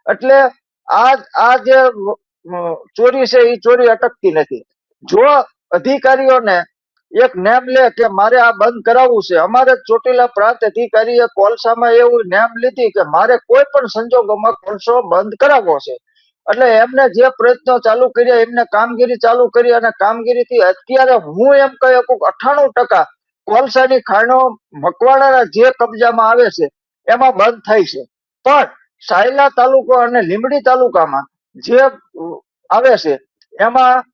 એટલે આ જે ચોરી છે એ ચોરી અટકતી નથી. જો અધિકારીઓને એક નેમ લે કે મારે આ બંધ કરાવવું છે, અમારે ચોટીલા પ્રાંત અધિકારીએ કોલસામાં એવું નેમ લીધી કે મારે કોઈ પણ સંજોગોમાં કોલસો બંધ કરાવવો છે. એટલે એમને જે પ્રયત્નો ચાલુ કર્યા, એમને કામગીરી ચાલુ કરી, અને કામગીરીથી અત્યારે હું એમ કહી શકું 98% કોલસાની ખાણો મકવાણાના જે કબજામાં આવે છે એમાં બંધ થઈ છે. પણ સાયલા તાલુકો અને લીંબડી તાલુકામાં જે આવે છે એમાં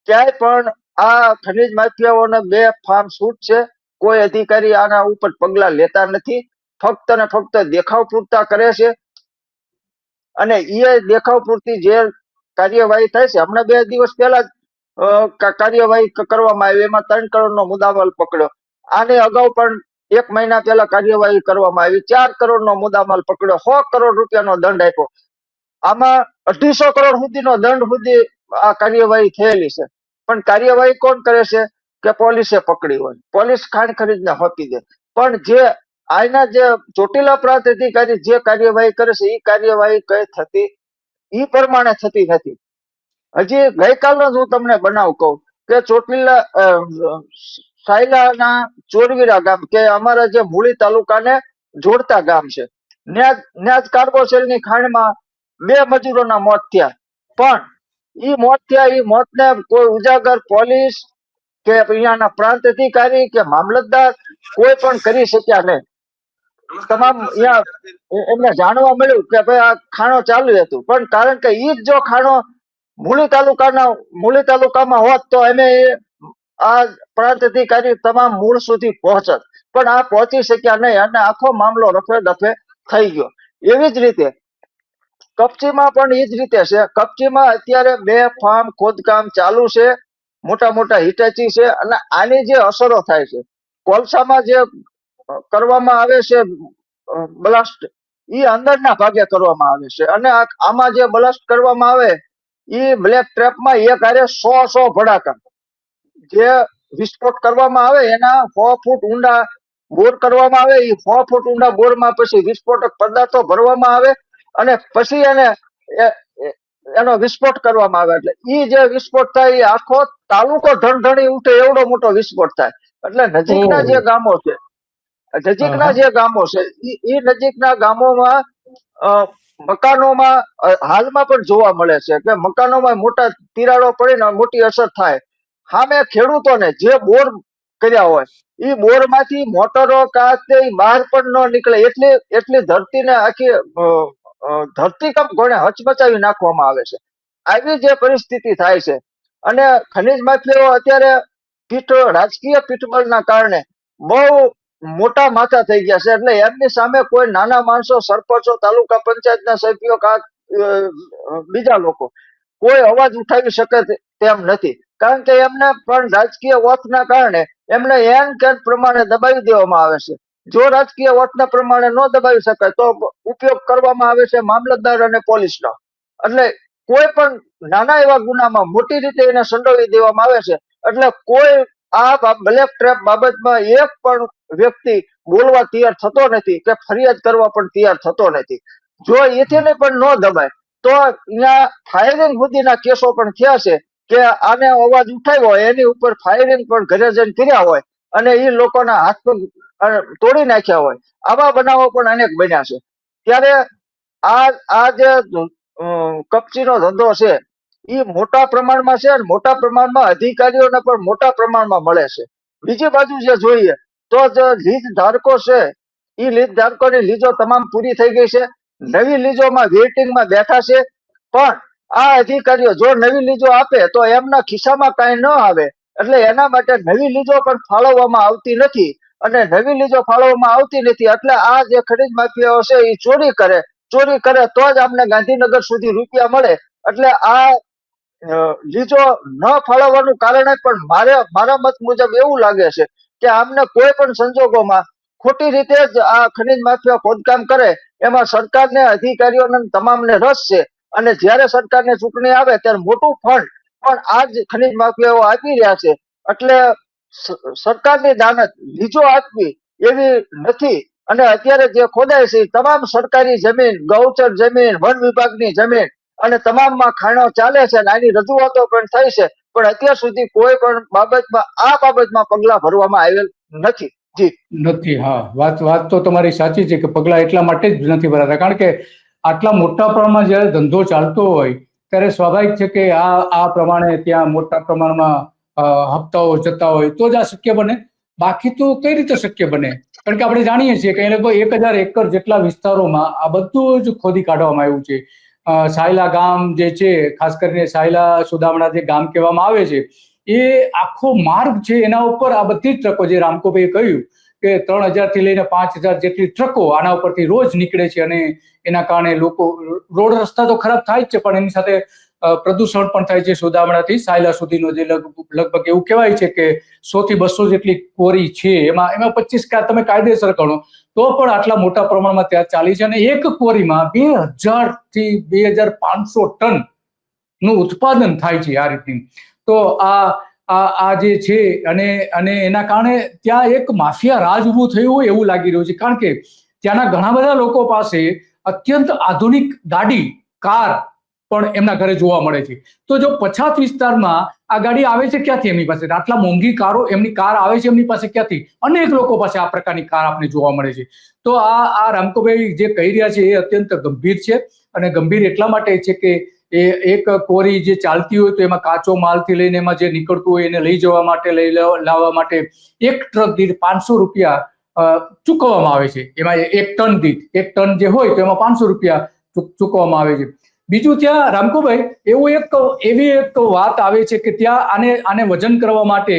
ક્યાંય પણ આ ખનીજ માફિયાઓને બે ફાર્મ છૂટ છે. કોઈ અધિકારી આના ઉપર પગલા લેતા નથી, ફક્ત ને ફક્ત દેખાવ પૂરતા કરે છે. અને એ દેખાવ પૂરતી જે કાર્યવાહી થાય છે, હમણાં 2 દિવસ પહેલા જ કાર્યવાહી કરવામાં આવી, એમાં 3 કરોડનો મુદ્દામાલ પકડ્યો. આને અગાઉ પણ 1 મહિના પહેલા કાર્યવાહી કરવામાં આવી, 4 કરોડનો મુદ્દામાલ પકડ્યો, 100 કરોડ રૂપિયાનો દંડ આપ્યો. આમાં 250 કરોડ સુધીનો દંડ સુધી આ કાર્યવાહી થયેલી છે. પણ કાર્યવાહી કોણ કરે છે કે પોલીસે પકડી હોય, પોલીસ ખાણ ખરીદને હોપી દે. પણ જે આના જે ચોટીલા પ્રાંત અધિકારી જે કાર્યવાહી કરે છે એ કાર્યવાહી કઈ થતી એ પ્રમાણે થતી નથી. હજી ગઈકાલનો જ હું તમને બનાવ કહું કે ચોટીલા સાયલાના ચોરવીરા ગામ કે અમારા જે મૂળી તાલુકાને જોડતા ગામ છે, ત્યાં જ કાર્બોસેલની ખાણમાં 2 મજૂરોના મોત થયા. પણ ઈ મોત થયા, ઈ મોતને કોઈ ઉજાગર પોલીસ કે અહીંયાના પ્રાંત અધિકારી કે મામલતદાર કોઈ પણ કરી શક્યા નહીં. તમામ અહીંયા એમને જાણવા મળ્યું કે ભાઈ આ ખાણો ચાલુ હતું, પણ કારણ કે ઈ જ જો ખાણો મૂળી તાલુકામાં હોત તો અમે આ પ્રાંત અધિકારી તમામ મૂળ સુધી પહોંચત, પણ આ પહોંચી શક્યા નહીં અને આખો મામલો રફે દફે થઈ ગયો. એવી જ રીતે કપચીમાં પણ એ જ રીતે છે. કપચીમાં અત્યારે 2 ફાર્મ ખોદકામ ચાલુ છે, મોટા મોટા હિટાચી છે, અને આની જે અસરો થાય છે, કોલસામાં જે કરવામાં આવે છે બ્લાસ્ટ, એ અંદરના ભાગે કરવામાં આવે છે. અને આમાં જે બ્લાસ્ટ કરવામાં આવે એ બ્લેક ટ્રેપમાં એક હારે 100 ભડાકા જે વિસ્ફોટ કરવામાં આવે એના 100 ફૂટ ઊંડા બોર કરવામાં આવે. એ 100 ફૂટ ઊંડા બોરમાં પછી વિસ્ફોટક પદાર્થો ભરવામાં આવે અને પછી એનો વિસ્ફોટ કરવામાં આવે. એટલે એ જે વિસ્ફોટ થાય એ આખો તાલુકો ધણધણી ઉઠે એવડો મોટો વિસ્ફોટ થાય. એટલે નજીકના જે ગામો છે, એ નજીકના ગામોમાં મકાનોમાં હાલમાં પણ જોવા મળે છે કે મકાનોમાં મોટા તિરાડો પડીને મોટી અસર થાય. સામે ખેડૂતોને જે બોર કર્યા હોય એ બોર માંથી મોટરો કાતે બહાર પણ ન નીકળે એટલી ધરતીને આખી ધરતીકંપ ઘોડે હચમચાવી નાખવામાં આવે છે. આવી જે પરિસ્થિતિ થાય છે. અને ખનીજ માફિયાઓ અત્યારે રાજકીય પીઠબળના કારણે બહુ મોટા માથા થઈ ગયા છે. એટલે એમની સામે કોઈ નાના માણસો, સરપંચો, તાલુકા પંચાયતના સભ્યો, બીજા લોકો કોઈ અવાજ ઉઠાવી શકે તેમ નથી. કારણ કે એમને પણ રાજકીય વોટના કારણે એમને એન કેન પ્રમાણે દબાવી દેવામાં આવે છે. જો રાજકીય વોટના પ્રમાણે ન દબાવી શકાય તો ઉપયોગ કરવામાં આવે છે મામલતદાર અને પોલીસનો. એટલે કોઈ પણ નાના એવા ગુનામાં મોટી રીતે એને સંડોવી દેવામાં આવે છે. એટલે કોઈ આ બ્લેક ટ્રેપ બાબતમાં એક પણ વ્યક્તિ બોલવા તૈયાર થતો નથી કે ફરિયાદ કરવા પણ તૈયાર થતો નથી. જો એથી પણ ન દબાય તો અહીંયા ફાયરિંગ સુધીના કેસો પણ થયા છે કે આને અવાજ ઉઠાવ્યો હોય એની ઉપર ફાયરિંગ પણ ઘરે જઈને કર્યા હોય અને એ લોકોના હાથ પગ તોડી નાખ્યા હોય. આવા બનાવો પણ અનેક બન્યા છે. ત્યારે આ જે કપચીનો ધંધો છે એ મોટા પ્રમાણમાં છે અને મોટા પ્રમાણમાં અધિકારીઓને પણ મોટા પ્રમાણમાં મળે છે. બીજી બાજુ જે જોઈએ તો જે લીજ ધારકો છે એ લીજ ધારકોની લીજો તમામ પૂરી થઈ ગઈ છે. નવી લીજોમાં વેઇટિંગમાં બેઠા છે. પણ આ અધિકારીઓ જો નવી લીજો આપે તો એમના ખિસ્સામાં કાંઈ ન આવે, એટલે એના માટે નવી લીજો પણ ફાળવવામાં આવતી નથી. અને નવી લીજો ફાળવવામાં આવતી નથી એટલે આ જે ખનીજ માફિયાઓ છે એ ચોરી કરે તો જ અમને ગાંધીનગર સુધી રૂપિયા મળે. એટલે આ લીજો ન ફાળવવાનું કારણે પણ મારા મત મુજબ એવું લાગે છે કે આમને કોઈ પણ સંજોગોમાં ખોટી રીતે જ આ ખનીજ માફિયા ખોદકામ કરે એમાં સરકારને, અધિકારીઓને તમામને રસ છે. અને જ્યારે સરકારની ચૂંટણી આવે ત્યારે મોટું ફંડ પણ આ જ ખનીજ માફિયાઓ આપી રહ્યા છે. એટલે સરકારની દાનત લીજો આપવી એવી નથી અને અત્યારે જે ખોદાય છે એ તમામ સરકારી જમીન, ગૌચર જમીન, વન વિભાગની જમીન અને તમામમાં ખાણો ચાલે છે અને આની રજૂઆતો પણ થઈ છે, પણ અત્યાર સુધી કોઈ પણ બાબતમાં આ બાબતમાં પગલા ભરવામાં આવેલ નથી. જી નથી. હા, વાત વાત તો તમારી સાચી છે કે પગલા એટલા માટે જ નથી ભરાતા, કારણ કે આટલા મોટા પ્રમાણમાં જ્યારે ધંધો ચાલતો હોય ત્યારે સ્વાભાવિક છે કે આ પ્રમાણે ત્યાં મોટા પ્રમાણમાં હપ્તાઓ જતા હોય તો જ આ શક્ય બને. બાકી તો કઈ રીતે શક્ય બને? કારણ કે આપણે જાણીએ છીએ કે લગભગ 1000 એકર જેટલા વિસ્તારોમાં આ બધું જ ખોદી કાઢવામાં આવ્યું છે. સાયલા ગામ જે છે, ખાસ કરીને સાયલા સુદામણા જે ગામ કહેવામાં આવે છે, એ આખો માર્ગ છે એના ઉપર આ બધી જ ટ્રકો, જે રામકોભાઈએ કહ્યું કે 3000 થી લઈને 5000 જેટલી ટ્રકો આના ઉપરથી રોજ નીકળે છે અને એના કારણે લોકો, રોડ રસ્તા તો ખરાબ થાય જ છે પણ એની સાથે પ્રદૂષણ પણ થાય છે. સુદામણાથી સાયલા સુધીનો જે લગભગ એવું કહેવાય છે કે 100 થી 200 જેટલી કોરી છે, એમાં 25 કાર તમે કાયદેસર ગણો તો પણ આટલા મોટા પ્રમાણમાં ત્યાં ચાલી છે અને એક કોરીમાં 2000 થી 2500 ટન નું ઉત્પાદન થાય છે આ રીતની. તો આ જે છે અને એના કારણે ત્યાં એક માફિયા રાજ ઉભું થયું હોય એવું લાગી રહ્યું છે, કારણ કે ત્યાંના ઘણા બધા લોકો પાસે અત્યંત આધુનિક ગાડી, કાર પણ એમના ઘરે જોવા મળે છે. તો જો પછાત વિસ્તારમાં આ ગાડી આવે છે ક્યાંથી? એમની પાસે આટલા મોંઘી કારો, એમની કાર આવે છે એમની પાસે ક્યાંથી? અનેક લોકો પાસે આ પ્રકારની કાર આપણે જોવા મળે છે. તો આ રામકોભાઈ જે કહી રહ્યા છે એ અત્યંત ગંભીર છે અને ગંભીર એટલા માટે છે કે એ એક કોરી જે ચાલતી હોય તો એમાં કાચો માલથી લઈને એમાં જે નીકળતું હોય એને લઈ જવા માટે, લાવવા માટે એક ટ્રક દીઠ 500 રૂપિયા ચૂકવવામાં આવે છે. એમાં એક ટન દીઠ, એક ટન જે હોય તો એમાં 500 રૂપિયા ચૂકવવામાં આવે છે. બીજું, ત્યાં રામકોભાઈ એવી એક વાત આવે છે કે ત્યાં આને વજન કરવા માટે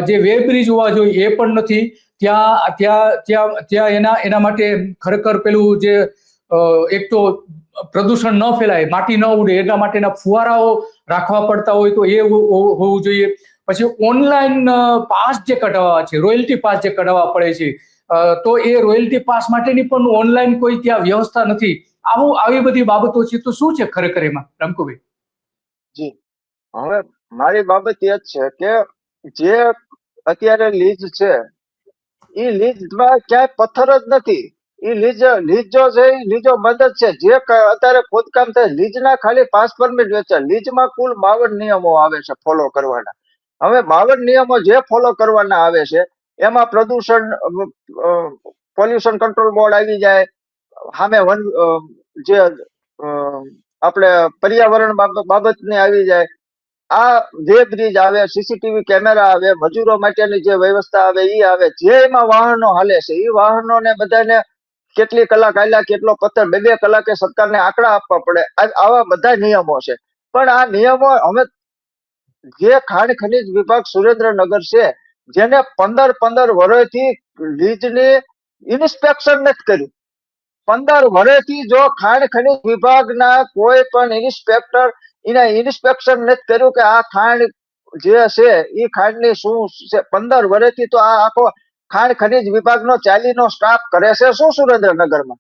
જે વે બ્રિજ હોવા જોઈએ એ પણ નથી. ત્યાં એના માટે ખરેખર પેલું જે એક તો પ્રદૂષણ ન ફેલાય, માટી ન ઉડે એટલા માટેના ફુવારાઓ રાખવા પડતા હોય તો એ હોવું જોઈએ. પછી ઓનલાઈન પાસ જે કઢાવવા છે, રોયલ્ટી પાસ જે કઢાવવા પડે છે, તો એ રોયલ્ટી પાસ માટેની પણ ઓનલાઈન કોઈ ત્યાં વ્યવસ્થા નથી. આવી બધી બાબતો છે. તો શું છે ખરેખર એમાં, રામકોભાઈ? જી, હવે મારી બાબત એ જ છે કે જે અત્યારે લીજ છે એ લીજમાં ક્યાંય પથ્થર જ નથી. એ લીજો છે, લીજો મદદ છે. જે અત્યારે ખોદકામ થાય લીજના ખાલી પાસ પરમિટ વેચે. લીજમાં કુલ 52 નિયમો આવે છે ફોલો કરવાના. હવે 52 નિયમો જે ફોલો કરવાના આવે છે એમાં પ્રદૂષણ, પોલ્યુશન કંટ્રોલ બોર્ડ આવી જાય, સામે જે આપણે પર્યાવરણ બાબતની આવી જાય, આ વે બ્રિજ આવે, સીસીટીવી કેમેરા આવે, મજૂરો માટેની જે વ્યવસ્થા આવે એ આવે. જે એમાં વાહનો હાલે છે એ વાહનોને બધાને કેટલી કલાક હાલ્યા, કેટલો પથ્થર, 2 કલાકે સરકારને આંકડા આપવા પડે. આવા બધા નિયમો છે. પણ આ નિયમો હવે જે ખાણ ખનીજ વિભાગ સુરેન્દ્રનગર છે, જેને 15 વર્ષથી લીજની ઇન્સ્પેક્શન નથી કર્યું. 15 વર્ષથી જો ખાણ ખનીજ વિભાગના કોઈ પણ ઇન્સ્પેક્ટર એના ઇન્સ્પેક્શન નથી કર્યું કે આ ખાણ જે છે એ ખાંડની શું છે, 15 વર્ષથી તો આ આખો ખાણ ખનીજ વિભાગનો ચાલીનો સ્ટાફ કરે છે શું સુરેન્દ્રનગરમાં?